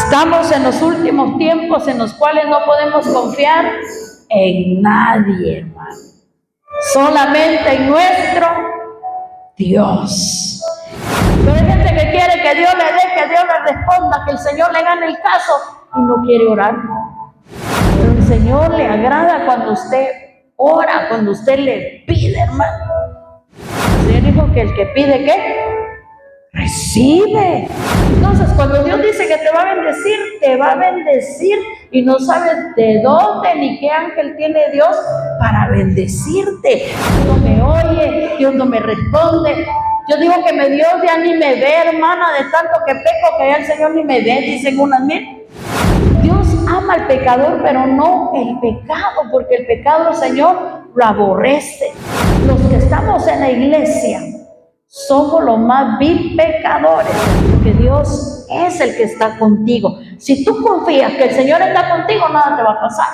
Estamos en los últimos tiempos en los cuales no podemos confiar en nadie, hermano. Solamente en nuestro Dios. Pero hay gente que quiere que Dios le dé, que Dios le responda, que el Señor le gane el caso y no quiere orar. Pero el Señor le agrada cuando usted ora, cuando usted le pide, hermano. El Señor dijo que el que pide, ¿qué? Recibe. Entonces, cuando Dios dice que te va a bendecir y no sabes de dónde ni qué ángel tiene Dios para bendecirte. Dios no me oye, Dios no me responde. Yo digo que Dios ya ni me ve, hermana, de tanto que peco que ya el Señor ni me ve, dicen unas mil. Dios ama al pecador, pero no el pecado, porque el pecado el Señor lo aborrece. Los que estamos en la iglesia somos los más vil pecadores, porque Dios es el que está contigo. Si tú confías que el Señor está contigo, nada te va a pasar.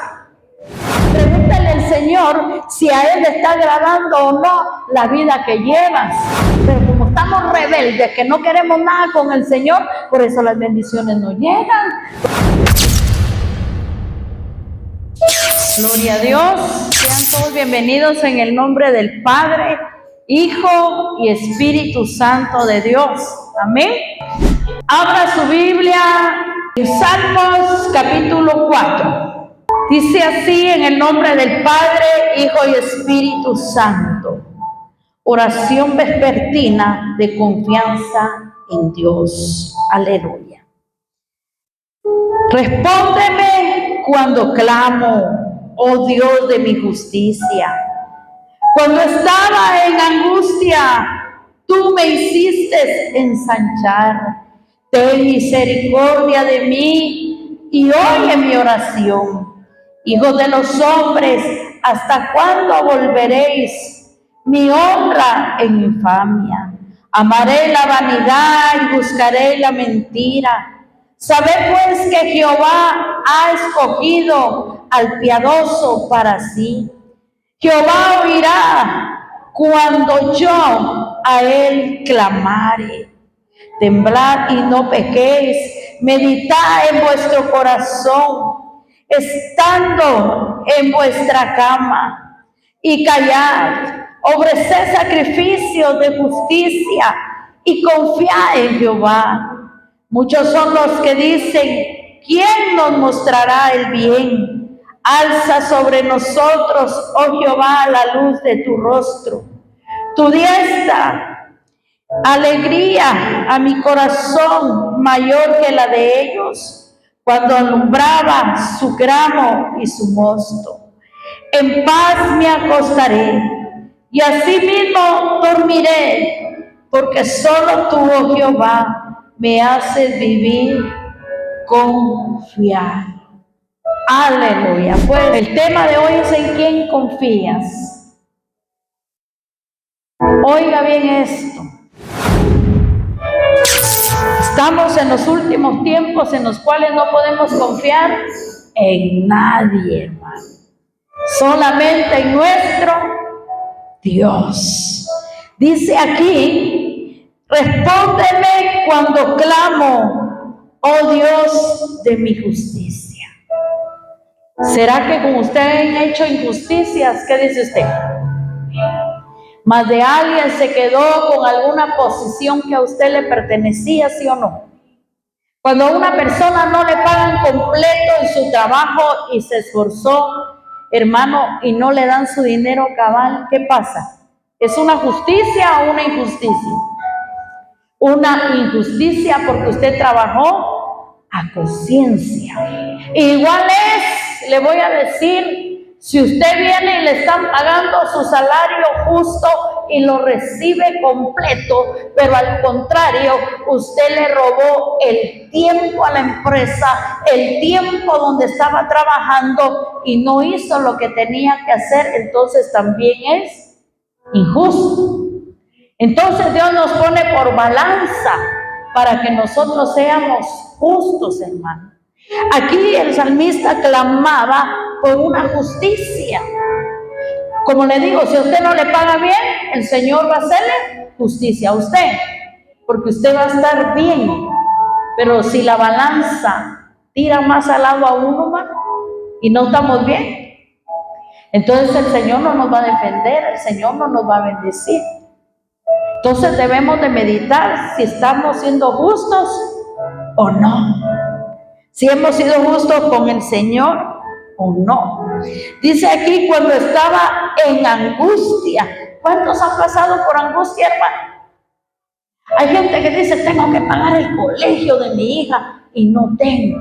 Pregúntale al Señor si a Él le está agradando o no la vida que llevas. Pero como estamos rebeldes, que no queremos nada con el Señor, por eso las bendiciones no llegan. Gloria a Dios. Sean todos bienvenidos en el nombre del Padre, Hijo y Espíritu Santo de Dios. Amén. Abra su Biblia en Salmos capítulo 4. Dice así en el nombre del Padre, Hijo y Espíritu Santo. Oración vespertina de confianza en Dios. Aleluya. Respóndeme cuando clamo, oh Dios de mi justicia. Cuando estaba en angustia, tú me hiciste ensanchar. Ten misericordia de mí y oye mi oración. Hijos de los hombres, ¿hasta cuándo volveréis mi honra en infamia? Amaré la vanidad y buscaré la mentira. Sabed pues que Jehová ha escogido al piadoso para sí. Jehová oirá cuando yo a él clamare. Temblad y no pequéis, meditad en vuestro corazón, estando en vuestra cama, y callad, ofreced sacrificios de justicia y confiad en Jehová. Muchos son los que dicen, ¿quién nos mostrará el bien? Alza sobre nosotros, oh Jehová, la luz de tu rostro. Tu diestra, alegría a mi corazón mayor que la de ellos, cuando alumbraba su grano y su mosto. En paz me acostaré y asimismo dormiré, porque solo tú, oh Jehová, me haces vivir confiado. Aleluya. Pues el tema de hoy es en quién confías. Oiga bien esto. Estamos en los últimos tiempos en los cuales no podemos confiar en nadie, hermano. Solamente en nuestro Dios. Dice aquí, respóndeme cuando clamo, oh Dios de mi justicia. ¿Será que con usted han hecho injusticias? ¿Qué dice usted? Más de alguien se quedó con alguna posición que a usted le pertenecía, ¿sí o no? Cuando a una persona no le pagan completo en su trabajo y se esforzó, hermano, y no le dan su dinero cabal, ¿qué pasa? ¿Es una justicia o una injusticia? Una injusticia porque usted trabajó a conciencia. Igual es, le voy a decir, si usted viene y le están pagando su salario justo y lo recibe completo, pero al contrario, usted le robó el tiempo a la empresa, el tiempo donde estaba trabajando y no hizo lo que tenía que hacer, entonces también es injusto. Entonces Dios nos pone por balanza para que nosotros seamos justos, hermano. Aquí el salmista clamaba por una justicia. Como le digo, si a usted no le paga bien, el Señor va a hacerle justicia a usted, porque usted va a estar bien. Pero si la balanza tira más al lado a uno, hermano, y no estamos bien, entonces el Señor no nos va a defender, el Señor no nos va a bendecir. Entonces debemos de meditar si estamos siendo justos o no. Si hemos sido justos con el Señor o no. Dice aquí, cuando estaba en angustia. ¿Cuántos han pasado por angustia, hermano? Hay gente que dice, tengo que pagar el colegio de mi hija y no tengo.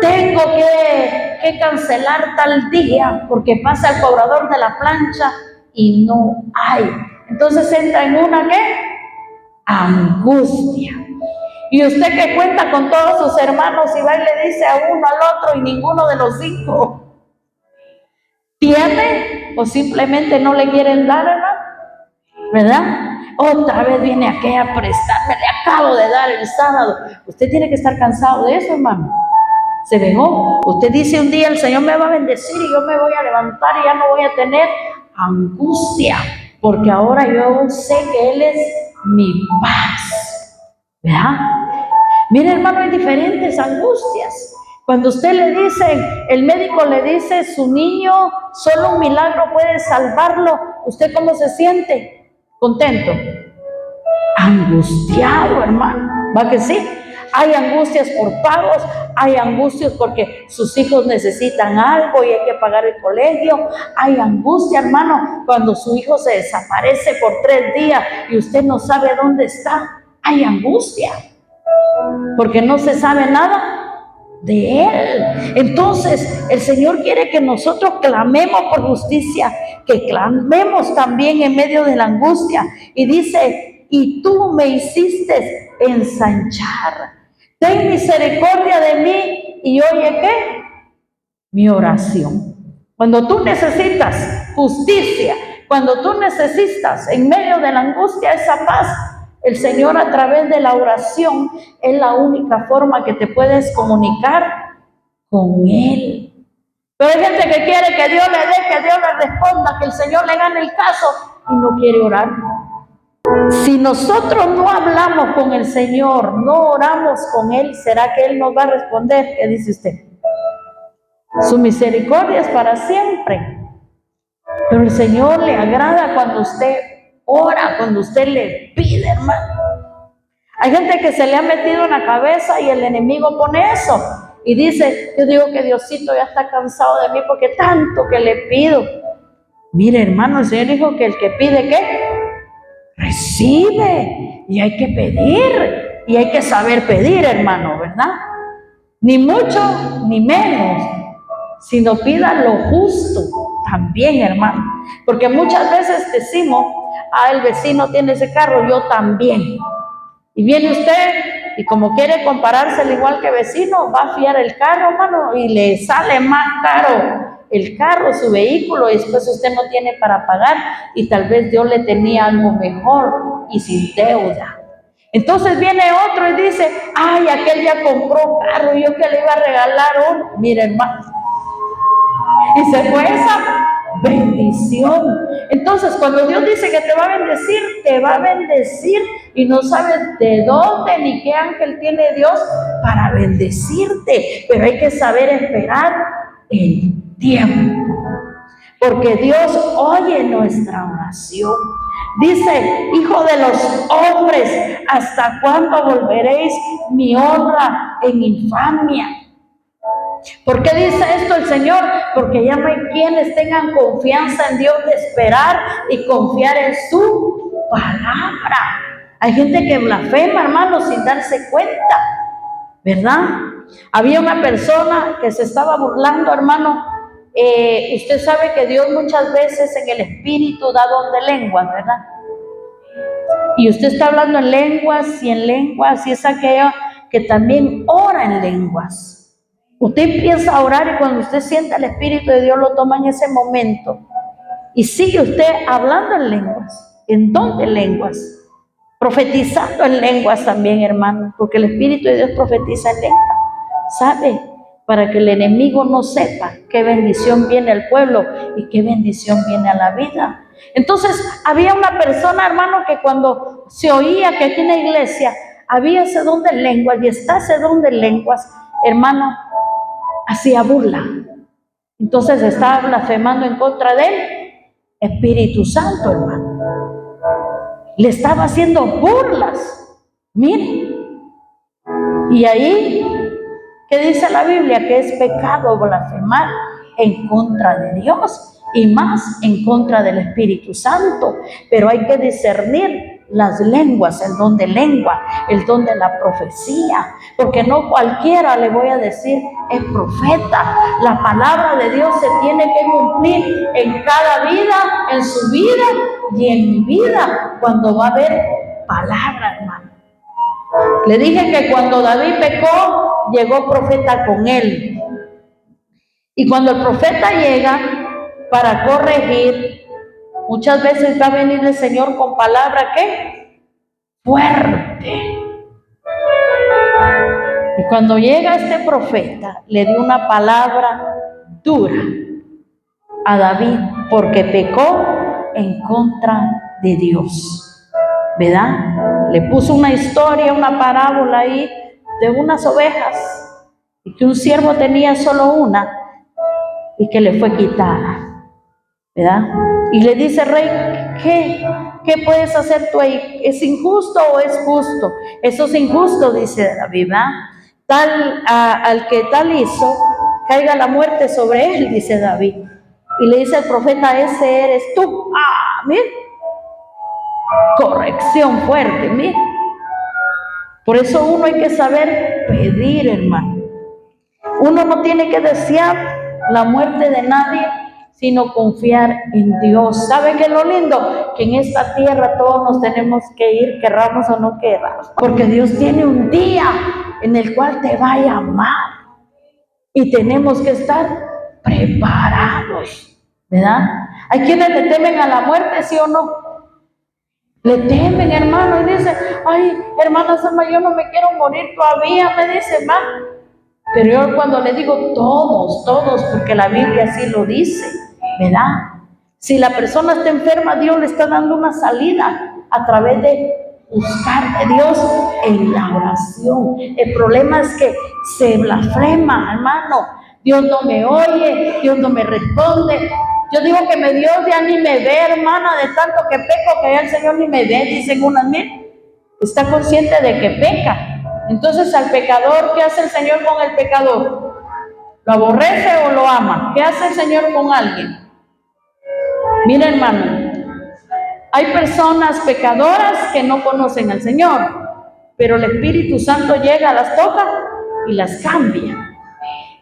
Tengo que cancelar tal día porque pasa el cobrador de la plancha y no hay. Entonces entra en una ¿qué? Angustia. Y usted que cuenta con todos sus hermanos y va y le dice a uno, al otro y ninguno de los 5 tiene o simplemente no le quieren dar, hermano, ¿verdad? Otra vez viene aquella a prestarme, le acabo de dar el sábado. Usted tiene que estar cansado de eso, hermano. Se vengó. Usted dice un día, el Señor me va a bendecir y yo me voy a levantar y ya no voy a tener angustia, porque ahora yo sé que Él es mi paz, ¿verdad? Mire, hermano, hay diferentes angustias. Cuando usted le dice, el médico le dice, su niño, solo un milagro puede salvarlo, ¿usted cómo se siente? ¿Contento? Angustiado, hermano. ¿Va que sí? Hay angustias por pagos, hay angustias porque sus hijos necesitan algo y hay que pagar el colegio. Hay angustia, hermano, cuando su hijo se desaparece por 3 días y usted no sabe dónde está. Hay angustia, porque no se sabe nada de Él. Entonces el Señor quiere que nosotros clamemos por justicia, que clamemos también en medio de la angustia. Y dice, y tú me hiciste ensanchar, ten misericordia de mí y oye ¿qué? Mi oración. Cuando tú necesitas justicia, cuando tú necesitas en medio de la angustia esa paz, el Señor a través de la oración es la única forma que te puedes comunicar con Él. Pero hay gente que quiere que Dios le dé, que Dios le responda, que el Señor le gane el caso y no quiere orar. Si nosotros no hablamos con el Señor, no oramos con Él, ¿será que Él nos va a responder? ¿Qué dice usted? Su misericordia es para siempre. Pero el Señor le agrada cuando usted ora, cuando usted le pide, hermano. Hay gente que se le ha metido en la cabeza y el enemigo pone eso. Y dice, yo digo que Diosito ya está cansado de mí porque tanto que le pido. Mire, hermano, el Señor dijo que el que pide, ¿qué? Recibe. Y hay que pedir. Y hay que saber pedir, hermano, ¿verdad? Ni mucho, ni menos. Sino pida lo justo también, hermano. Porque muchas veces decimos, el vecino tiene ese carro, yo también. Y viene usted y como quiere compararse al igual que vecino, va a fiar el carro, hermano, y le sale más caro el carro, su vehículo, y después usted no tiene para pagar y tal vez Dios le tenía algo mejor y sin deuda. Entonces viene otro y dice, aquel ya compró carro y yo que le iba a regalar uno. Mire, hermano, y se fue esa bendición. Entonces cuando Dios dice que te va a bendecir y no sabes de dónde ni qué ángel tiene Dios para bendecirte, pero hay que saber esperar el tiempo, porque Dios oye nuestra oración. Dice, hijo de los hombres, ¿hasta cuándo volveréis mi honra en infamia? ¿Por qué dice esto el Señor? Porque ya no hay quienes tengan confianza en Dios de esperar y confiar en su palabra. Hay gente que blasfema, hermano, sin darse cuenta, ¿verdad? Había una persona que se estaba burlando, hermano. Usted sabe que Dios muchas veces en el espíritu da don de lenguas, ¿verdad? Y usted está hablando en lenguas y es aquella que también ora en lenguas. Usted empieza a orar y cuando usted sienta el Espíritu de Dios lo toma en ese momento y sigue usted hablando en lenguas, en don de lenguas, profetizando en lenguas también, hermano, porque el Espíritu de Dios profetiza en lenguas, ¿sabe? Para que el enemigo no sepa qué bendición viene al pueblo y qué bendición viene a la vida. Entonces había una persona, hermano, que cuando se oía que aquí en la iglesia había ese don de lenguas y está ese don de lenguas, hermano, hacía burla. Entonces estaba blasfemando en contra del Espíritu Santo, hermano. Le estaba haciendo burlas. Mire. Y ahí, ¿qué dice la Biblia? Que es pecado blasfemar en contra de Dios y más en contra del Espíritu Santo. Pero hay que discernir las lenguas, el don de lengua, el don de la profecía, porque no cualquiera, le voy a decir, es profeta. La palabra de Dios se tiene que cumplir en cada vida, en su vida y en mi vida, cuando va a haber palabra, hermano. Le dije que cuando David pecó, llegó profeta con él. Y cuando el profeta llega para corregir, muchas veces va a venir el Señor con palabra ¿qué? Fuerte. Y cuando llega este profeta, le dio una palabra dura a David porque pecó en contra de Dios. ¿Verdad? Le puso una historia, una parábola ahí de unas ovejas y que un siervo tenía solo una y que le fue quitada, ¿verdad? Y le dice, rey, ¿qué puedes hacer tú ahí? ¿Es injusto o es justo? Eso es injusto, dice David, ¿verdad? Al que tal hizo, caiga la muerte sobre él, dice David. Y le dice el profeta, ese eres tú. Ah, mira. Corrección fuerte, mire. Por eso uno hay que saber pedir, hermano. Uno no tiene que desear la muerte de nadie, sino confiar en Dios. ¿Sabe qué es lo lindo? Que en esta tierra todos nos tenemos que ir, querramos o no querramos, porque Dios tiene un día en el cual te va a llamar y tenemos que estar preparados, ¿verdad? Hay quienes le temen a la muerte, ¿sí o no? Le temen, hermano, y dice, ay, hermana Sama, yo no me quiero morir todavía, me dice, ma. Pero yo cuando le digo todos, porque la Biblia así lo dice, ¿verdad? Si la persona está enferma, Dios le está dando una salida a través de buscar a Dios en la oración. El problema es que se blasfema, hermano. Dios no me oye, Dios no me responde. Yo digo que Dios ya ni me ve, hermana, de tanto que peco, que ya el Señor ni me ve, dicen unas mil. Está consciente de que peca. Entonces al pecador, ¿qué hace el Señor con el pecador? ¿Lo aborrece o lo ama? ¿Qué hace el Señor con alguien? Mira, hermano, hay personas pecadoras que no conocen al Señor, pero el Espíritu Santo llega, las toca y las cambia.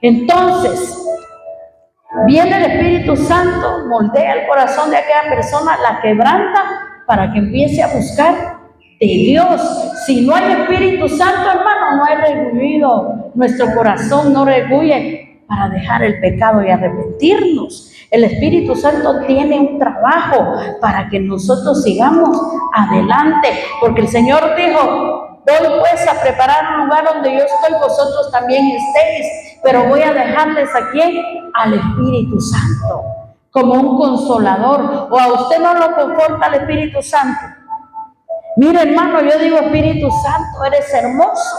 Entonces, viene el Espíritu Santo, moldea el corazón de aquella persona, la quebranta para que empiece a buscar de Dios. Si no hay Espíritu Santo, hermano, no hay rebulido, nuestro corazón no rebulle para dejar el pecado y arrepentirnos. El Espíritu Santo tiene un trabajo para que nosotros sigamos adelante, porque el Señor dijo, voy pues a preparar un lugar donde yo estoy, vosotros también estéis, pero voy a dejarles aquí al Espíritu Santo, como un consolador. O a usted no lo conforta el Espíritu Santo. Mire, hermano, yo digo, Espíritu Santo, eres hermoso.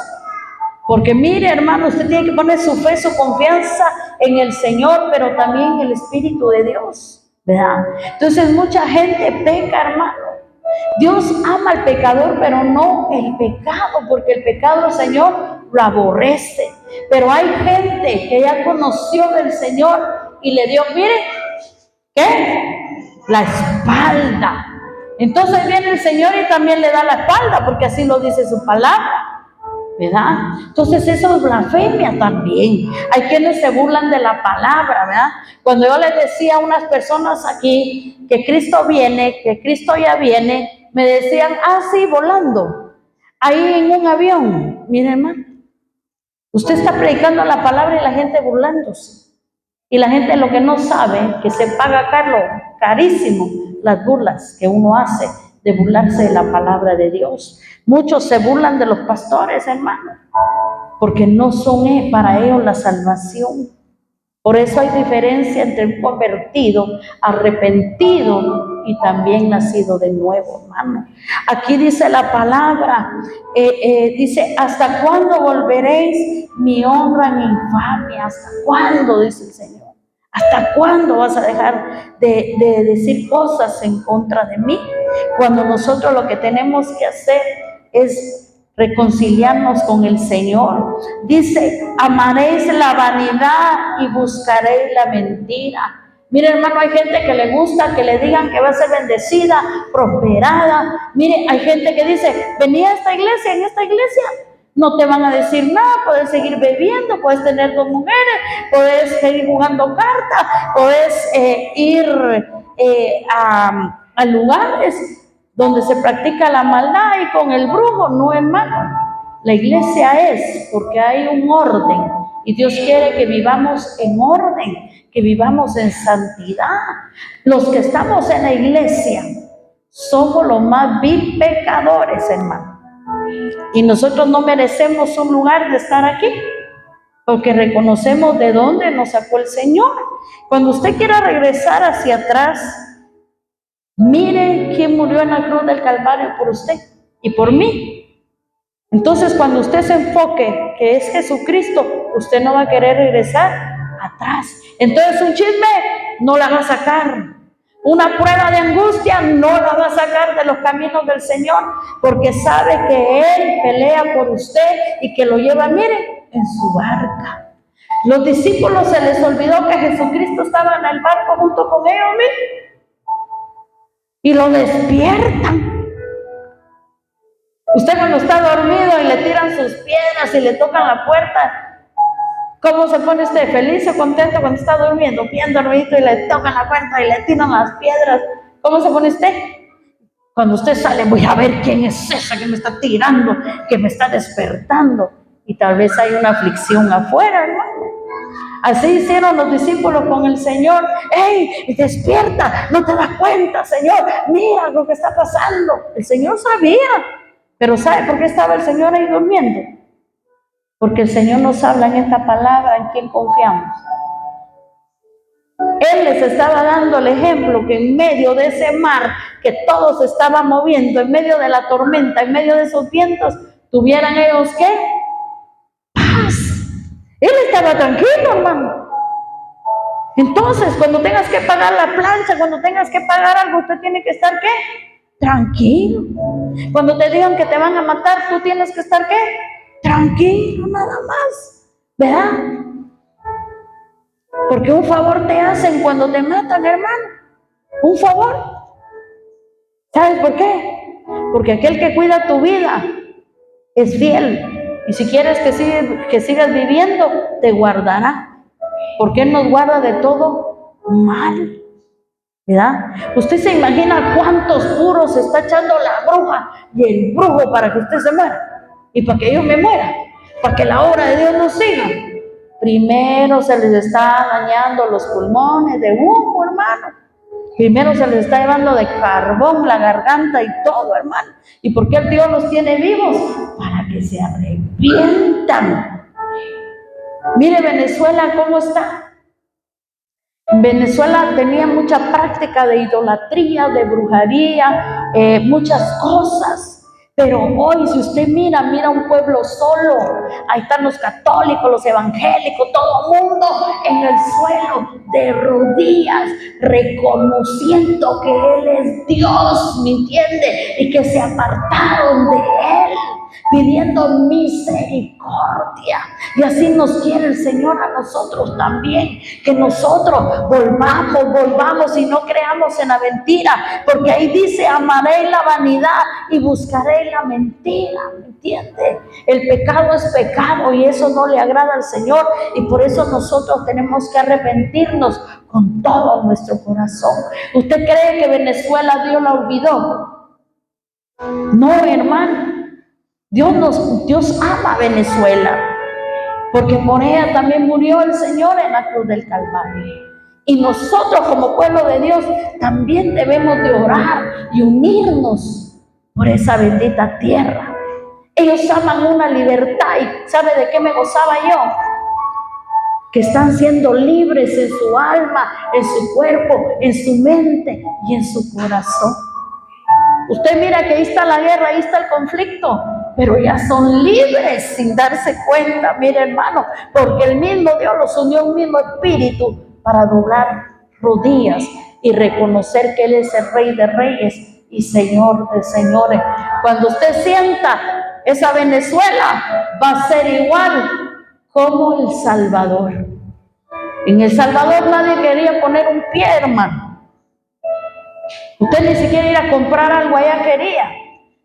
Porque mire, hermano, usted tiene que poner su fe, su confianza en el Señor, pero también en el Espíritu de Dios, ¿verdad? Entonces mucha gente peca, hermano. Dios ama al pecador, pero no el pecado, porque el pecado el Señor lo aborrece. Pero hay gente que ya conoció del Señor y le dio, mire, ¿qué? La espalda. Entonces viene el Señor y también le da la espalda, porque así lo dice su palabra, ¿verdad? Entonces eso es blasfemia también. Hay quienes se burlan de la palabra, ¿verdad? Cuando yo les decía a unas personas aquí que Cristo viene, que Cristo ya viene, me decían, sí, volando, ahí en un avión. Miren, hermano, usted está predicando la palabra y la gente burlándose. Y la gente lo que no sabe, que se paga carísimo las burlas que uno hace de burlarse de la palabra de Dios. Muchos se burlan de los pastores, hermano, porque no son para ellos la salvación. Por eso hay diferencia entre un convertido, arrepentido y también nacido de nuevo, hermano. Aquí dice la palabra, dice, ¿hasta cuándo volveréis mi honra en infamia? ¿Hasta cuándo? Dice el Señor. ¿Hasta cuándo vas a dejar de decir cosas en contra de mí? Cuando nosotros lo que tenemos que hacer es reconciliarnos con el Señor. Dice, amaréis la vanidad y buscaréis la mentira. Mire, hermano, hay gente que le gusta que le digan que va a ser bendecida, prosperada. Mire, hay gente que dice, vení a esta iglesia, en esta iglesia no te van a decir nada, puedes seguir bebiendo, puedes tener 2 mujeres, puedes seguir jugando cartas, puedes ir a lugares donde se practica la maldad y con el brujo. No, hermano. La iglesia es porque hay un orden y Dios quiere que vivamos en orden, que vivamos en santidad. Los que estamos en la iglesia somos los más vil pecadores, hermano. Y nosotros no merecemos un lugar de estar aquí, porque reconocemos de dónde nos sacó el Señor. Cuando usted quiera regresar hacia atrás, mire quién murió en la cruz del Calvario por usted y por mí. Entonces, cuando usted se enfoque que es Jesucristo, usted no va a querer regresar atrás. Entonces, un chisme no la va a sacar. Una prueba de angustia no la va a sacar de los caminos del Señor, porque sabe que Él pelea por usted y que lo lleva, mire, en su barca. Los discípulos se les olvidó que Jesucristo estaba en el barco junto con ellos, mire, y lo despiertan. Usted cuando está dormido y le tiran sus piedras y le tocan la puerta, ¿cómo se pone usted? ¿Feliz o contento cuando está durmiendo? Bien dormidito y le tocan la puerta y le tiran las piedras. ¿Cómo se pone usted? Cuando usted sale, voy a ver quién es esa que me está tirando, que me está despertando. Y tal vez hay una aflicción afuera, hermano. Así hicieron los discípulos con el Señor. ¡Ey, despierta! ¿No te das cuenta, Señor? Mira lo que está pasando. El Señor sabía. Pero ¿sabe por qué estaba el Señor ahí durmiendo? Porque el Señor nos habla en esta palabra en quien confiamos. Él les estaba dando el ejemplo que en medio de ese mar que todo se estaba moviendo, en medio de la tormenta, en medio de esos vientos, tuvieran ellos ¿qué? Paz. Él estaba tranquilo, hermano. Entonces, cuando tengas que pagar la plancha, cuando tengas que pagar algo, usted tiene que estar ¿qué? Tranquilo. Cuando te digan que te van a matar, tú tienes que estar ¿qué? Tranquilo, nada más, ¿verdad? Porque un favor te hacen cuando te matan, hermano. Un favor. ¿Sabes por qué? Porque aquel que cuida tu vida es fiel. Y si quieres que sigas viviendo, te guardará. Porque Él nos guarda de todo mal. ¿Verdad? Usted se imagina cuántos puros está echando la bruja y el brujo para que usted se muera y para que yo me muera, para que la obra de Dios no siga. Primero se les está dañando los pulmones de humo, hermano. Primero se les está llevando de carbón la garganta y todo, hermano. ¿Y por qué Dios los tiene vivos? Para que se arrepientan. Mire Venezuela cómo está. Venezuela tenía mucha práctica de idolatría, de brujería, muchas cosas. Pero hoy, si usted mira un pueblo solo. Ahí están los católicos, los evangélicos, todo el mundo en el suelo, de rodillas, reconociendo que Él es Dios, ¿me entiende? Y que se apartaron de Él, pidiendo misericordia. Y así nos quiere el Señor a nosotros también, que nosotros volvamos y no creamos en la mentira, porque ahí dice, amaré la vanidad y buscaré la mentira, ¿me entiende? El pecado es pecado y eso no le agrada al Señor, y por eso nosotros tenemos que arrepentirnos con todo nuestro corazón. ¿Usted cree que Venezuela Dios la olvidó? No, hermano. Dios ama a Venezuela, porque por ella también murió el Señor en la cruz del Calvario. Y nosotros como pueblo de Dios también debemos de orar y unirnos por esa bendita tierra. Ellos aman una libertad, y ¿sabe de qué me gozaba yo? que están siendo libres en su alma, en su cuerpo, en su mente y en su corazón. Usted mira que ahí está la guerra, ahí está el conflicto, pero ya son libres sin darse cuenta, mire hermano, porque el mismo Dios los unió un mismo espíritu para doblar rodillas y reconocer que Él es el Rey de Reyes y Señor de señores. Cuando usted sienta esa Venezuela, va a ser igual como El Salvador. En El Salvador nadie quería poner un pie, hermano. Usted ni siquiera ir a comprar algo allá quería.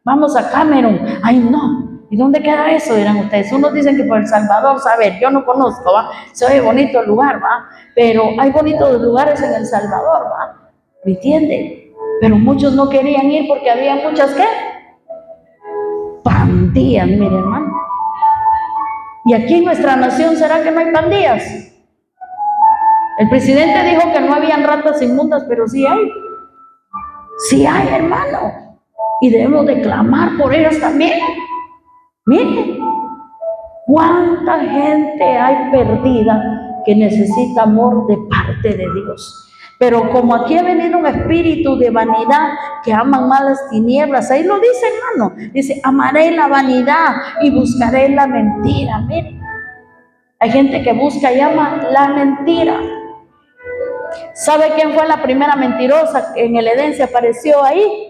Vamos a Cameron. Ay, no. ¿Y dónde queda eso? Dirán ustedes. Unos dicen que por El Salvador, saber, yo no conozco, ¿va? Se oye bonito el lugar, ¿va? Pero hay bonitos lugares en El Salvador, ¿va? ¿Me entiende? Pero muchos no querían ir porque había muchas, ¿qué? Pandillas, mire, hermano. Y aquí en nuestra nación, ¿será que no hay pandillas? El presidente dijo que no habían ratas inmundas, pero sí hay. Sí hay, hermano. Y debemos de clamar por ellos también. Miren, cuánta gente hay perdida que necesita amor de parte de Dios. Pero como aquí ha venido un espíritu de vanidad que aman más las tinieblas, ahí lo dice, hermano. Dice, amaré la vanidad y buscaré la mentira. Miren, hay gente que busca y ama la mentira. ¿Sabe quién fue la primera mentirosa que en el Edén se apareció ahí?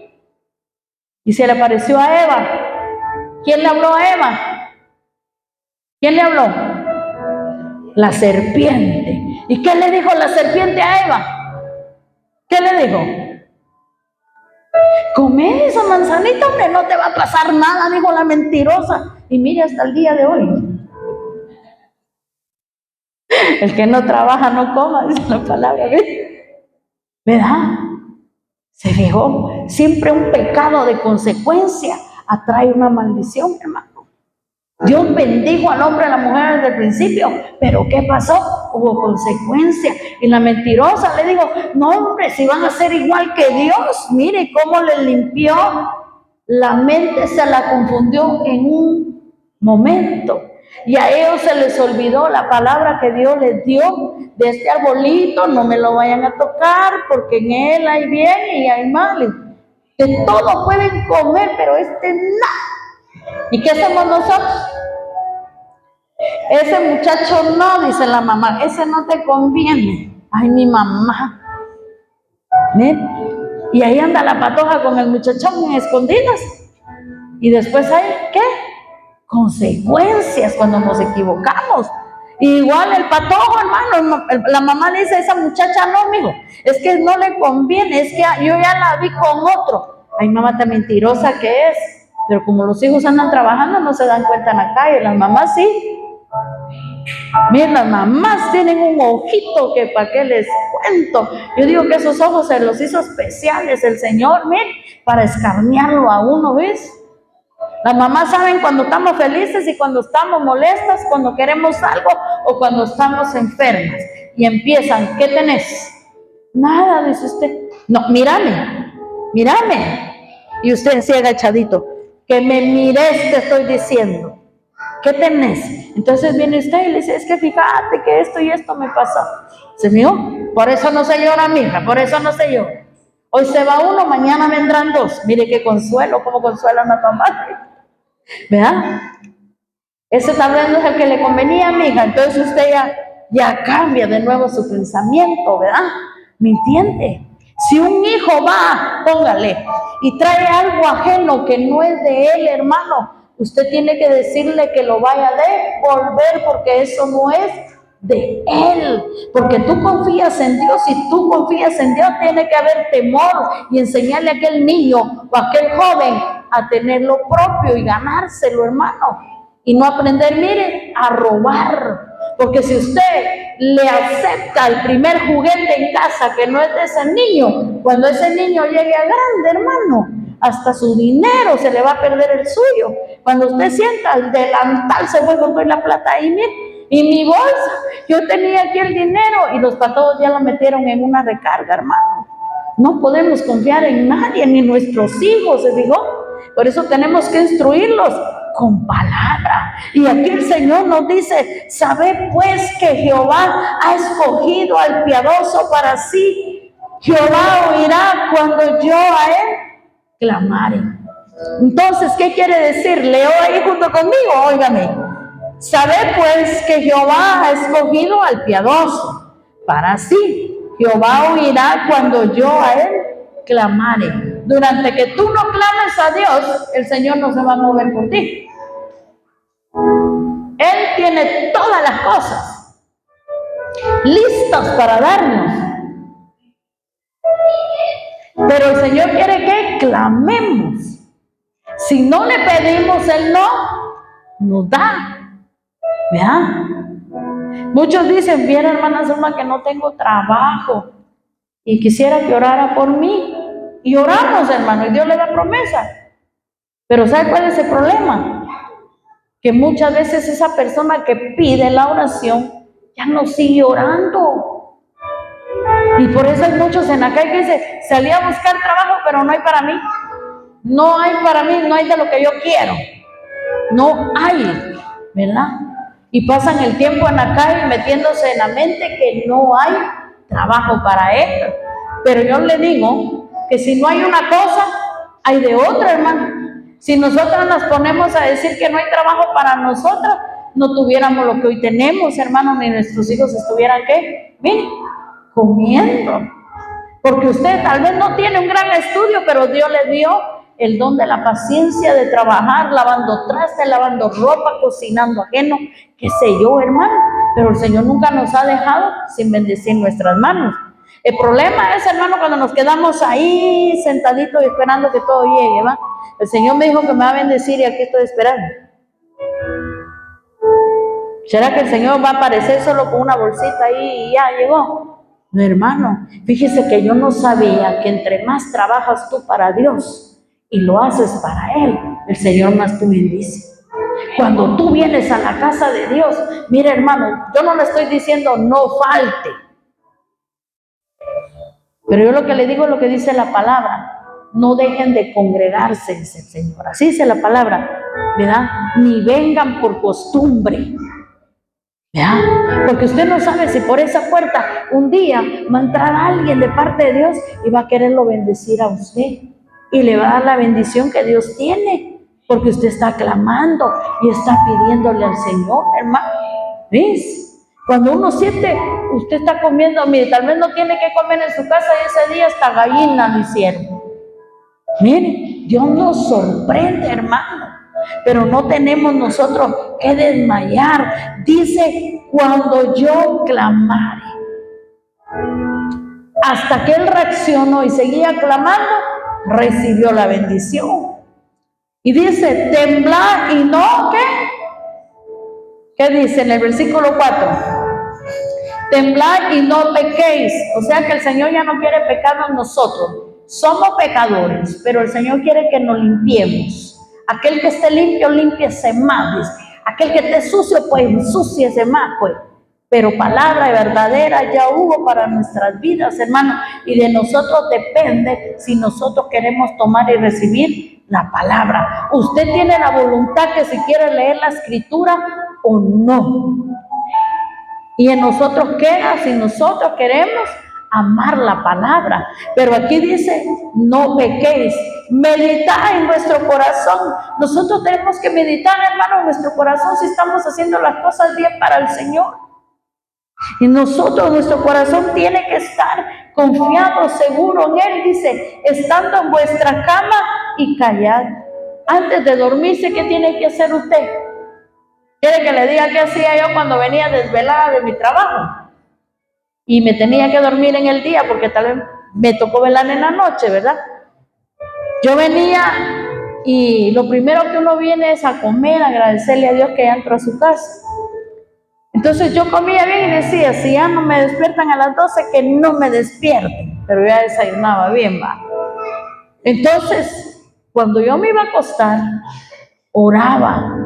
Y se le apareció a Eva. ¿Quién le habló a Eva? ¿Quién le habló? La serpiente. ¿Y qué le dijo la serpiente a Eva? ¿Qué le dijo? Come esa manzanita, hombre, no te va a pasar nada, dijo la mentirosa. Y mire hasta el día de hoy. El que no trabaja no coma, dice la palabra, ¿verdad? Se fijó, siempre un pecado de consecuencia atrae una maldición, hermano. Dios bendijo al hombre y a la mujer desde el principio, pero ¿qué pasó? Hubo consecuencia. Y la mentirosa le dijo, no hombre, si van a ser igual que Dios, mire cómo le limpió la mente, se la confundió en un momento. Y a ellos se les olvidó la palabra que Dios les dio de este arbolito, no me lo vayan a tocar porque en él hay bien y hay mal. De todo pueden comer, pero no. ¿Y qué hacemos nosotros? Ese muchacho no, dice la mamá, ese no te conviene. Ay, mi mamá. ¿Ven? Y ahí anda la patoja con el muchachón en escondidas. Y después hay, ¿qué? Consecuencias cuando nos equivocamos. Igual el patojo, hermano, la mamá le dice a esa muchacha, no, amigo, es que no le conviene, es que yo ya la vi con otro. Ay, mamá tan mentirosa que es. Pero como los hijos andan trabajando, no se dan cuenta en la calle, las mamás sí. Miren, las mamás tienen un ojito que para qué les cuento. Yo digo que esos ojos se los hizo especiales el Señor, miren, para escarnearlo a uno, ¿ves? Las mamás saben cuando estamos felices y cuando estamos molestas, cuando queremos algo o cuando estamos enfermas. Y empiezan, ¿qué tenés? Nada, dice usted. No, mírame. Y usted así agachadito. Que me mires, te estoy diciendo. ¿Qué tenés? Entonces viene usted y le dice, es que fíjate que esto y esto me pasó. ¿Se vio? Por eso no se llora, mija, por eso no se llora. Hoy se va uno, mañana vendrán dos. Mire qué consuelo, como consuelan a tu madre. ¿Verdad? Ese tal vez no es el que le convenía, mija. Entonces usted ya cambia de nuevo su pensamiento, ¿verdad? ¿Me entiende? Si un hijo va, póngale, y trae algo ajeno que no es de él, hermano, usted tiene que decirle que lo vaya a devolver porque eso no es de él. Porque tú confías en Dios y tú confías en Dios, tiene que haber temor y enseñarle a aquel niño o a aquel joven a tener lo propio y ganárselo, hermano. Y no aprender, mire, a robar. Porque si usted le acepta el primer juguete en casa que no es de ese niño, cuando ese niño llegue a grande, hermano, hasta su dinero se le va a perder el suyo. Cuando usted sienta el delantal, se fue con toda la plata ahí, mire, y mi bolsa, yo tenía aquí el dinero y los patojos ya lo metieron en una recarga, hermano. No podemos confiar en nadie, ni nuestros hijos, ¿se fijó? Por eso tenemos que instruirlos con palabra. Y aquí el Señor nos dice: sabed pues que Jehová ha escogido al piadoso para sí. Jehová oirá cuando yo a él clamare. Entonces, ¿qué quiere decir? Leo ahí junto conmigo, óigame. Sabed pues que Jehová ha escogido al piadoso para sí. Jehová oirá cuando yo a él clamare. Durante que tú no clames a Dios, el Señor no se va a mover por ti. Él tiene todas las cosas listas para darnos. Pero el Señor quiere que clamemos. Si no le pedimos, Él no nos da. ¿Vean? Muchos dicen: viera, hermana Zulma, que no tengo trabajo y quisiera que orara por mí. Y oramos, hermano, y Dios le da promesa. Pero ¿sabe cuál es el problema? Que muchas veces esa persona que pide la oración ya no sigue orando. Y por eso hay muchos en la calle que dicen: salí a buscar trabajo, pero no hay para mí. No hay para mí, no hay de lo que yo quiero. No hay, ¿verdad? Y pasan el tiempo en la calle metiéndose en la mente que no hay trabajo para él. Pero yo le digo que si no hay una cosa, hay de otra, hermano. Si nosotros nos ponemos a decir que no hay trabajo para nosotras, no tuviéramos lo que hoy tenemos, hermano, ni nuestros hijos estuvieran, ¿qué? Miren, comiendo. Porque usted tal vez no tiene un gran estudio, pero Dios le dio el don de la paciencia de trabajar, lavando trastes, lavando ropa, cocinando ajeno, qué sé yo, hermano. Pero el Señor nunca nos ha dejado sin bendecir nuestras manos. El problema es, hermano, cuando nos quedamos ahí sentaditos y esperando que todo llegue, ¿va? El Señor me dijo que me va a bendecir y aquí estoy esperando. ¿Será que el Señor va a aparecer solo con una bolsita ahí y ya llegó? No, hermano, fíjese que yo no sabía que entre más trabajas tú para Dios y lo haces para Él, el Señor más te bendice. Cuando tú vienes a la casa de Dios, mire, hermano, yo no le estoy diciendo no falte, pero yo lo que le digo es lo que dice la palabra: no dejen de congregarse, dice el Señor. Así dice la palabra, ¿verdad? Ni vengan por costumbre, ¿verdad? Porque usted no sabe si por esa puerta un día va a entrar alguien de parte de Dios y va a quererlo bendecir a usted. Y le va a dar la bendición que Dios tiene, porque usted está clamando y está pidiéndole al Señor, hermano. ¿Ves? Cuando uno siente, usted está comiendo, mire, tal vez no tiene que comer en su casa y ese día hasta gallina lo hicieron. Mire, Dios nos sorprende, hermano, pero no tenemos nosotros que desmayar. Dice: cuando yo clamare. Hasta que él reaccionó y seguía clamando, recibió la bendición. Y dice: temblad y no, ¿qué? ¿Qué dice en el versículo 4? Temblad y no pequéis. O sea que el Señor ya no quiere pecado en nosotros. Somos pecadores, pero el Señor quiere que nos limpiemos. Aquel que esté limpio, límpiese más. Dice. Aquel que esté sucio, pues ensúciese más, pues. Pero palabra verdadera ya hubo para nuestras vidas, hermano. Y de nosotros depende si nosotros queremos tomar y recibir la palabra. Usted tiene la voluntad que si quiere leer la escritura o no. Y en nosotros queda si nosotros queremos amar la palabra. Pero aquí dice: no pequéis, meditad en vuestro corazón. Nosotros tenemos que meditar, hermano, en nuestro corazón si estamos haciendo las cosas bien para el Señor. Y nosotros, nuestro corazón tiene que estar confiado, seguro en Él. Dice: estando en vuestra cama y callad. Antes de dormirse, ¿qué tiene que hacer usted? ¿Quiere que le diga qué hacía yo cuando venía desvelada de mi trabajo? Y me tenía que dormir en el día porque tal vez me tocó velar en la noche, ¿verdad? Yo venía y lo primero que uno viene es a comer, a agradecerle a Dios que ya entró a su casa. Entonces yo comía bien y decía: si ya no me despiertan a las 12, que no me despierten. Pero ya desayunaba bien, va. Entonces, cuando yo me iba a acostar, oraba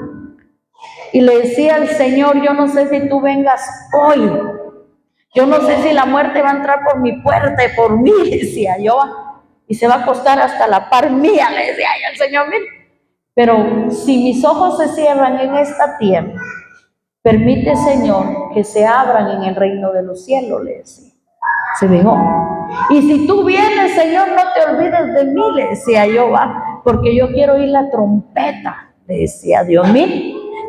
y le decía al Señor: yo no sé si tú vengas hoy. Yo no sé si la muerte va a entrar por mi puerta y por mí, decía yo. y se va a acostar hasta la par mía, le decía ay al Señor, mire. Pero si mis ojos se cierran en esta tierra, permite, Señor, que se abran en el reino de los cielos, le decía. Se dejó. Y si tú vienes, Señor, no te olvides de mí, le decía yo, va, porque yo quiero oír la trompeta, le decía Dios mío.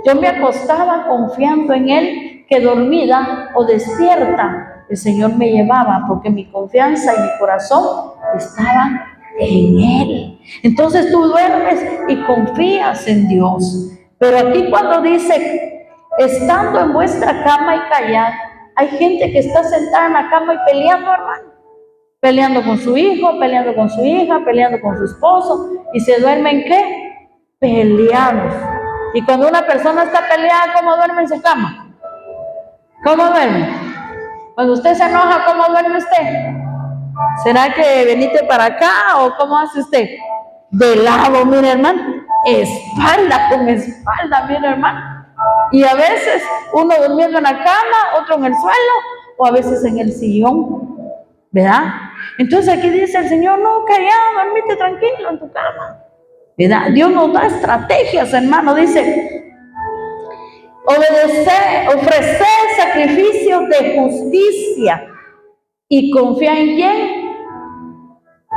Yo me acostaba confiando en Él, que dormida o despierta, el Señor me llevaba, porque mi confianza y mi corazón estaban en Él. Entonces tú duermes y confías en Dios. Pero aquí cuando dice, estando en vuestra cama y callad, hay gente que está sentada en la cama y peleando, hermano. Peleando con su hijo, peleando con su hija, peleando con su esposo. ¿Y se duermen qué? Peleados. Y cuando una persona está peleada, ¿cómo duerme en su cama? ¿Cómo duerme? Cuando usted se enoja, ¿cómo duerme usted? ¿Será que veniste para acá o cómo hace usted? De lado, mire hermano. Espalda con espalda, mire hermano. Y a veces uno durmiendo en la cama, otro en el suelo, o a veces en el sillón, ¿verdad? Entonces aquí dice el Señor, no, callado, dormite tranquilo en tu cama, ¿verdad? Dios nos da estrategias, hermano, dice, ofrecer sacrificios de justicia y confía en ¿quién?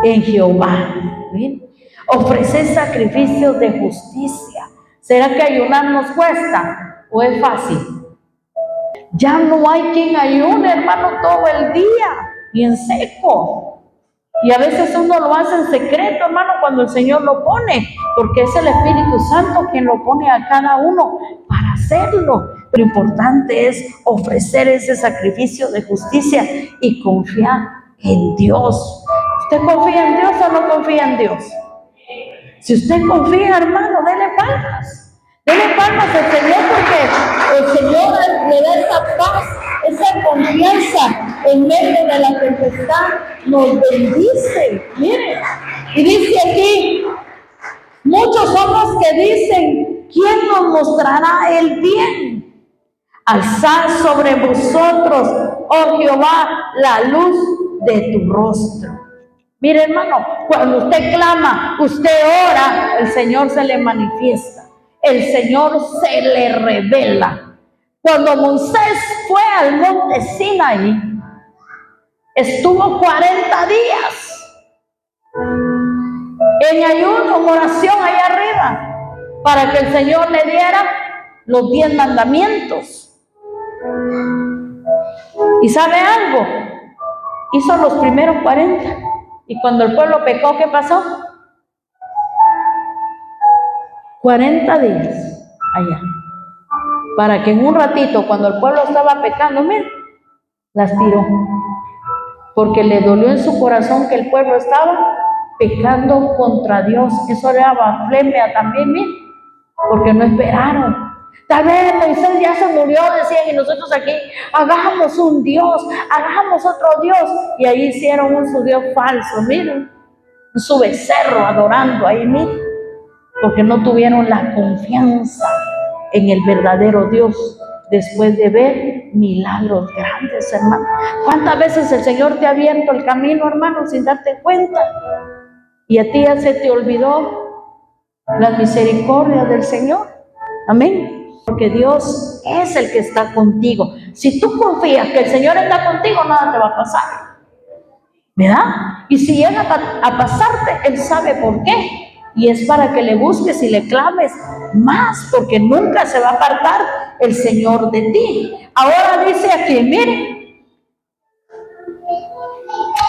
En Jehová. ¿Bien? Ofrecer sacrificios de justicia. ¿Será que ayunar nos cuesta? ¿O es fácil? Ya no hay quien ayune, hermano, todo el día y en seco. Y a veces uno lo hace en secreto, hermano, cuando el Señor lo pone, porque es el Espíritu Santo quien lo pone a cada uno para hacerlo. Lo importante es ofrecer ese sacrificio de justicia y confiar en Dios. ¿Usted confía en Dios o no confía en Dios? Si usted confía, hermano, dele palmas. Dele palmas al Señor, porque el Señor le da esa paz, esa confianza en medio de la tempestad, nos bendice. Miren, y dice aquí, muchos son los que dicen, ¿quién nos mostrará el bien? Alzad sobre vosotros, oh Jehová, la luz de tu rostro. Mire hermano, cuando usted clama, usted ora, el Señor se le manifiesta. El Señor se le revela. Cuando Moisés fue al monte Sinaí, estuvo 40 días en ayuno, en oración allá arriba, para que el Señor le diera los 10 mandamientos. ¿Y sabe algo? Hizo los primeros 40. Y cuando el pueblo pecó, ¿qué pasó? 40 días allá, para que en un ratito, cuando el pueblo estaba pecando, mira, las tiró, porque le dolió en su corazón que el pueblo estaba pecando contra Dios. Eso era blasfemia también, mira, porque no esperaron. Tal vez Moisés ya se murió, decían, y nosotros aquí, hagamos un Dios, hagamos otro Dios, y ahí hicieron un su Dios falso, miren, su becerro adorando ahí, miren, porque no tuvieron la confianza en el verdadero Dios después de ver milagros grandes, hermano. ¿Cuántas veces el Señor te ha abierto el camino, hermano, sin darte cuenta? Y a ti ya se te olvidó las misericordias del Señor. Amén. Porque Dios es el que está contigo. Si tú confías que el Señor está contigo, nada te va a pasar, ¿verdad? Y si llega a pasarte, Él sabe por qué. Y es para que le busques y le clames más, porque nunca se va a apartar el Señor de ti. Ahora dice aquí, miren,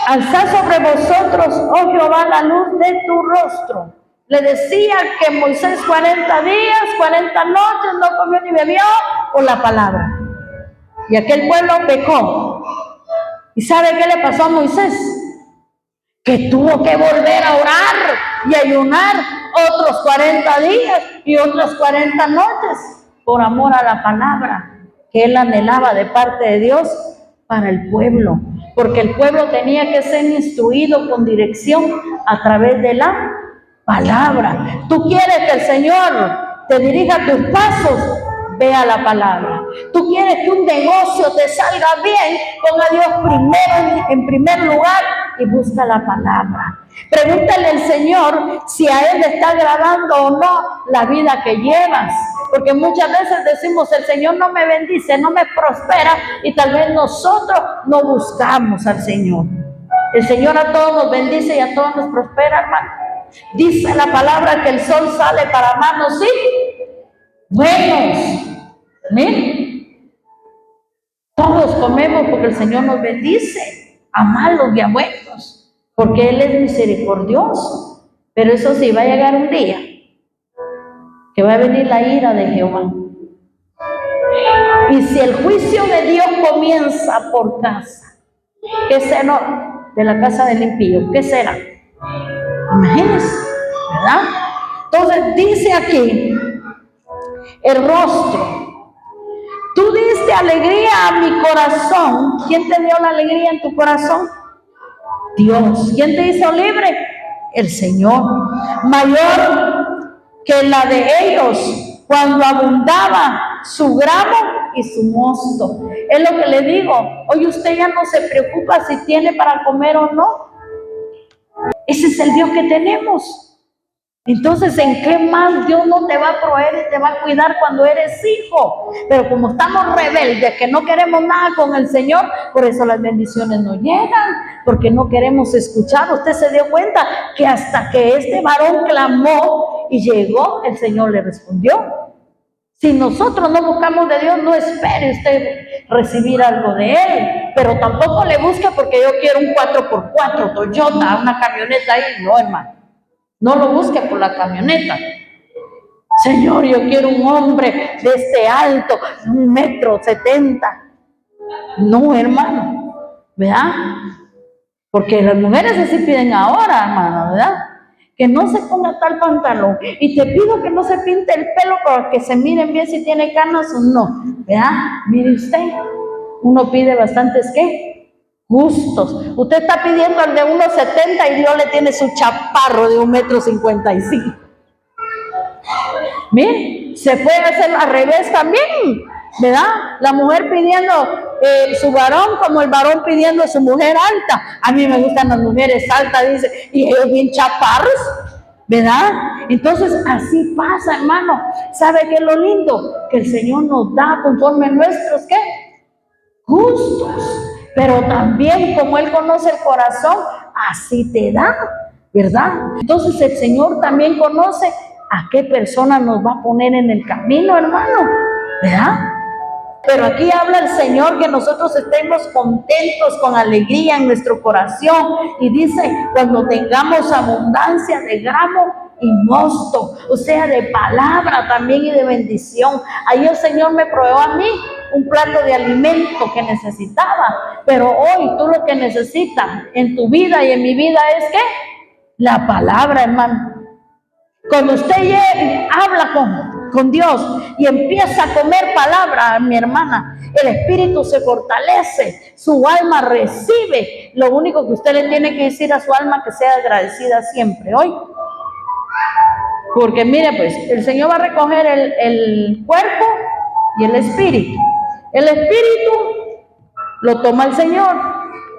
alzad sobre vosotros, oh Jehová, la luz de tu rostro. Le decía que Moisés 40 días, 40 noches no comió ni bebió por la palabra. Y aquel pueblo pecó. ¿Y sabe qué le pasó a Moisés? Que tuvo que volver a orar y ayunar otros 40 días y otras 40 noches por amor a la palabra que él anhelaba de parte de Dios para el pueblo, porque el pueblo tenía que ser instruido con dirección a través de la palabra. Tú quieres que el Señor te dirija tus pasos, ve a la palabra. Tú quieres que un negocio te salga bien, pon a Dios primero en primer lugar y busca la palabra. Pregúntale al Señor si a Él le está agradando o no la vida que llevas. Porque muchas veces decimos, el Señor no me bendice, no me prospera, y tal vez nosotros no buscamos al Señor. El Señor a todos nos bendice y a todos nos prospera, hermano. Dice la palabra que el sol sale para malos y buenos. Miren, todos comemos porque el Señor nos bendice, a malos y a buenos, porque Él es misericordioso. Pero eso sí, va a llegar un día que va a venir la ira de Jehová. Y si el juicio de Dios comienza por casa, ¿qué será de la casa del impío? ¿Qué será? Imagínense, ¿verdad? Entonces dice aquí, el rostro. Tú diste alegría a mi corazón. ¿Quién te dio la alegría en tu corazón? Dios. ¿Quién te hizo libre? El Señor. Mayor que la de ellos cuando abundaba su grano y su mosto. Es lo que le digo. Hoy usted ya no se preocupa si tiene para comer o no. Ese es el Dios que tenemos. Entonces, ¿en qué más Dios no te va a proveer y te va a cuidar cuando eres hijo? Pero como estamos rebeldes, que no queremos nada con el Señor, por eso las bendiciones no llegan, porque no queremos escuchar. Usted se dio cuenta que hasta que este varón clamó y llegó, el Señor le respondió. Si nosotros no buscamos de Dios, no espere usted recibir algo de Él, pero tampoco le busque porque yo quiero un 4x4 Toyota, una camioneta ahí. No, hermano. No lo busque por la camioneta. Señor, yo quiero un hombre de este alto, 1,70 m. No, hermano, ¿verdad? Porque las mujeres así piden ahora, hermano, ¿verdad? Que no se ponga tal pantalón. Y te pido que no se pinte el pelo para que se miren bien si tiene canas o no, ¿verdad? Mire usted, uno pide bastantes, ¿qué? Gustos. Usted está pidiendo el de 1,70 y Dios le tiene su chaparro de 1,55 m. Mire, se puede hacer al revés también, ¿verdad? La mujer pidiendo su varón como el varón pidiendo a su mujer alta. A mí me gustan las mujeres altas, dice, y ellos bien chaparros, ¿verdad? Entonces así pasa, hermano. ¿Sabe qué es lo lindo? Que el Señor nos da conforme nuestros, ¿qué? Gustos. Pero también como Él conoce el corazón, así te da, ¿verdad? Entonces el Señor también conoce a qué persona nos va a poner en el camino, hermano, ¿verdad? Pero aquí habla el Señor que nosotros estemos contentos, con alegría en nuestro corazón. Y dice, cuando tengamos abundancia de grano y mosto, o sea, de palabra también y de bendición. Ahí el Señor me proveyó a mí un plato de alimento que necesitaba. Pero hoy tú lo que necesitas en tu vida y en mi vida es ¿qué? La palabra, hermano. Cuando usted habla con Dios y empieza a comer palabra, mi hermana, el espíritu se fortalece, su alma recibe. Lo único que usted le tiene que decir a su alma que sea agradecida siempre, hoy. Porque mire, pues, el Señor va a recoger el cuerpo y el espíritu. El espíritu lo toma el Señor.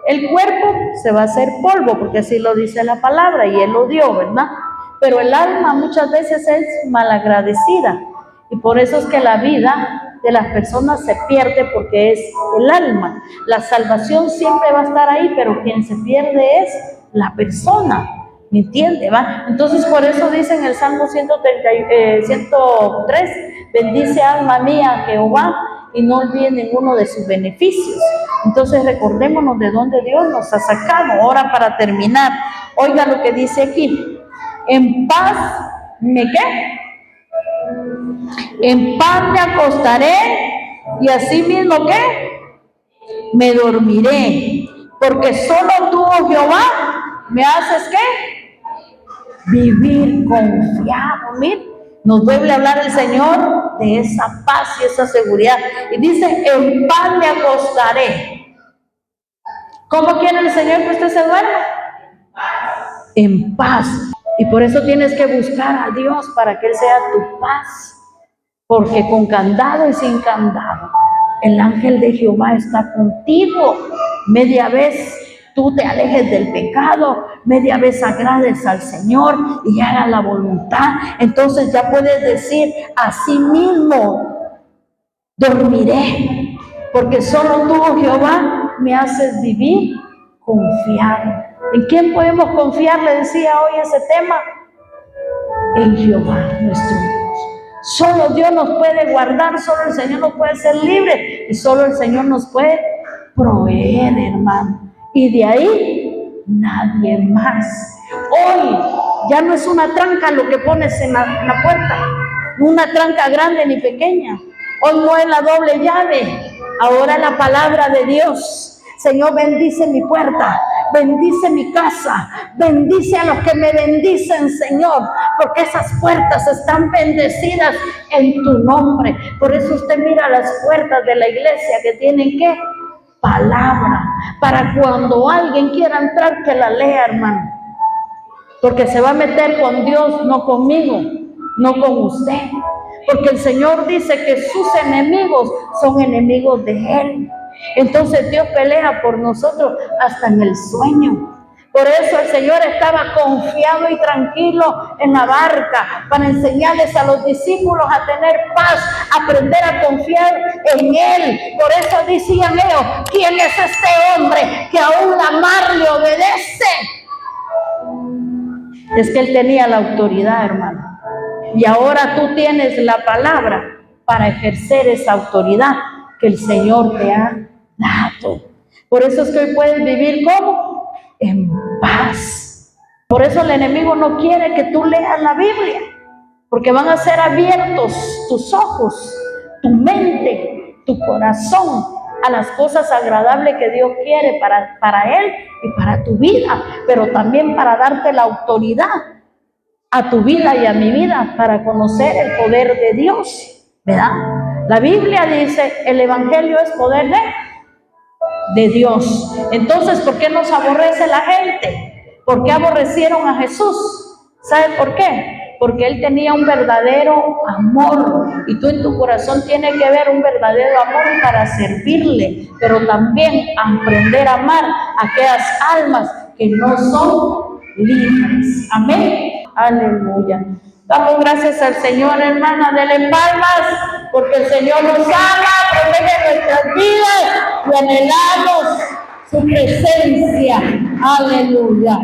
El cuerpo se va a hacer polvo, porque así lo dice la palabra y Él lo dio, ¿verdad? Pero el alma muchas veces es malagradecida y por eso es que la vida de las personas se pierde, porque es el alma. La salvación siempre va a estar ahí, pero quien se pierde es la persona, ¿me entiende? ¿Va? Entonces por eso dice en el Salmo 103, bendice alma mía a Jehová y no olvide ninguno de sus beneficios. Entonces recordémonos de dónde Dios nos ha sacado. Ahora para terminar, oiga lo que dice aquí. En paz, ¿qué? En paz me acostaré y así mismo, ¿qué? Me dormiré, porque solo tú, oh Jehová, me haces, ¿qué? Vivir confiado. Mira, nos vuelve a hablar el Señor de esa paz y esa seguridad. Y dice, en paz me acostaré. ¿Cómo quiere el Señor que usted se duerma? En paz. Y por eso tienes que buscar a Dios para que Él sea tu paz. Porque con candado y sin candado, el ángel de Jehová está contigo. Media vez tú te alejes del pecado, media vez agrades al Señor y hagas la voluntad, entonces ya puedes decir: así mismo dormiré, porque solo tú, oh Jehová, me haces vivir confiado. ¿En quién podemos confiar? Le decía hoy ese tema. En Jehová, nuestro Dios. Solo Dios nos puede guardar, solo el Señor nos puede hacer libres y solo el Señor nos puede proveer, hermano. Y de ahí, nadie más. Hoy ya no es una tranca lo que pones en la puerta, no una tranca grande ni pequeña. Hoy no es la doble llave, ahora la palabra de Dios. Señor, bendice mi puerta, bendice mi casa, bendice a los que me bendicen, Señor, porque esas puertas están bendecidas en tu nombre. Por eso usted mira las puertas de la iglesia que tienen ¿qué? Palabra, para cuando alguien quiera entrar que la lea, hermano, porque se va a meter con Dios, no conmigo, no con usted, porque el Señor dice que sus enemigos son enemigos de Él. Entonces Dios pelea por nosotros hasta en el sueño. Por eso el Señor estaba confiado y tranquilo en la barca para enseñarles a los discípulos a tener paz, aprender a confiar en Él. Por eso decían ellos: ¿quién es este hombre que aún la mar le obedece? Es que Él tenía la autoridad, hermano. Y ahora tú tienes la palabra para ejercer esa autoridad que el Señor te ha dado. Por eso es que hoy puedes vivir ¿cómo? En paz. Por eso el enemigo no quiere que tú leas la Biblia, porque van a ser abiertos tus ojos, tu mente, tu corazón a las cosas agradables que Dios quiere para Él y para tu vida, pero también para darte la autoridad a tu vida y a mi vida para conocer el poder de Dios, ¿verdad? La Biblia dice: el Evangelio es poder de Dios. Entonces, ¿por qué nos aborrece la gente? ¿Por qué aborrecieron a Jesús? ¿Sabe por qué? Porque Él tenía un verdadero amor, y tú en tu corazón tienes que ver un verdadero amor para servirle, pero también aprender a amar a aquellas almas que no son libres. Amén. Aleluya. Damos gracias al Señor, hermana. Denle palmas, porque el Señor nos ama, protege nuestras vidas y anhelamos su presencia. Aleluya.